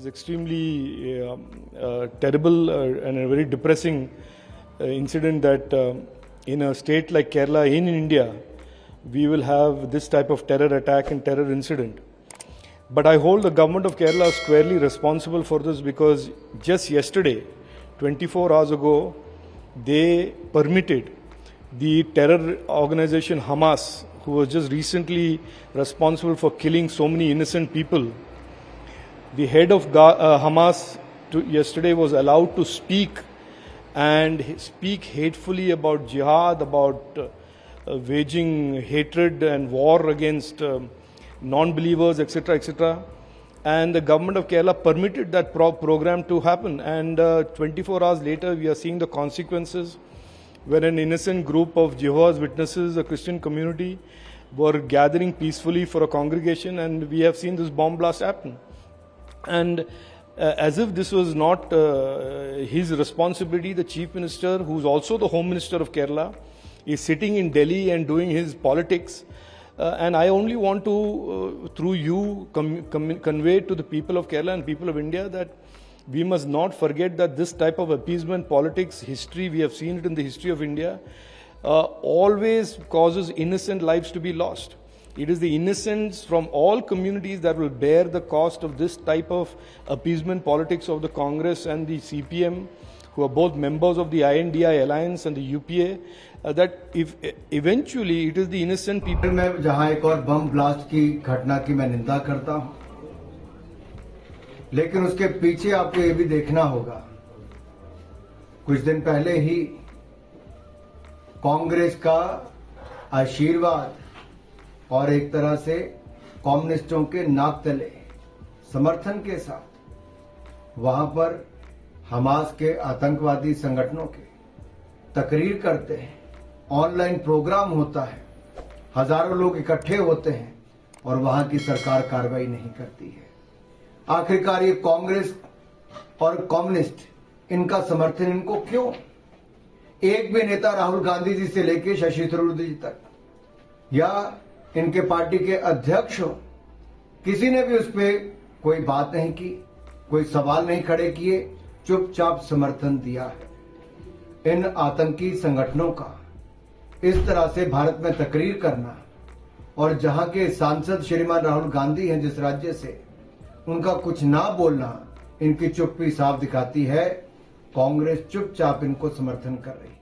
is extremely terrible and a very depressing incident that in a state like Kerala in India, we will have this type of terror attack and terror incident. But I hold the government of Kerala squarely responsible for this, because just yesterday, 24 hours ago, they permitted the terror organization Hamas, who was just recently responsible for killing so many innocent people. The head of Hamas yesterday was allowed to speak and speak hatefully about jihad, about waging hatred and war against non-believers, etc., etc. And the government of Kerala permitted that program to happen. And 24 hours later, we are seeing the consequences, where an innocent group of Jehovah's Witnesses, a Christian community, were gathering peacefully for a congregation, and we have seen this bomb blast happen. And as if this was not his responsibility, the Chief Minister, who's also the Home Minister of Kerala, is sitting in Delhi and doing his politics. And I only want to, through you, convey to the people of Kerala and people of India that we must not forget that this type of appeasement politics history, we have seen it in the history of India, always causes innocent lives to be lost. It is the innocents from all communities that will bear the cost of this type of appeasement politics of the Congress and the CPM, who are both members of the INDI alliance and the UPA, that if eventually it is the innocent people. मैं जहां एक और bomb blast की घटना की मैं निंदा करता हूं, लेकिन उसके पीछे आपको ये भी देखना होगा, कुछ दिन पहले ही कांग्रेस का आशीर्वाद और एक तरह से कम्युनिस्टों के नाक तले समर्थन के साथ वहां पर हमास के आतंकवादी संगठनों के तकरीर करते हैं, ऑनलाइन प्रोग्राम होता है, हजारों लोग इकट्ठे होते हैं और वहां की सरकार कार्रवाई नहीं करती है। आखिरकार ये कांग्रेस और कम्युनिस्ट, इनका समर्थन इनको क्यों? एक भी नेता राहुल गांधी जी से लेकर शशि थरूर जी तक या इनके पार्टी के अध्यक्ष हो, किसी ने भी उस पर कोई बात नहीं की, कोई सवाल नहीं खड़े किए, चुपचाप समर्थन दिया है। इन आतंकी संगठनों का इस तरह से भारत में तकरीर करना, और जहां के सांसद श्रीमान राहुल गांधी हैं जिस राज्य से, उनका कुछ ना बोलना इनकी चुप्पी साफ दिखाती है। कांग्रेस चुपचाप इनको समर्थन कर रही है।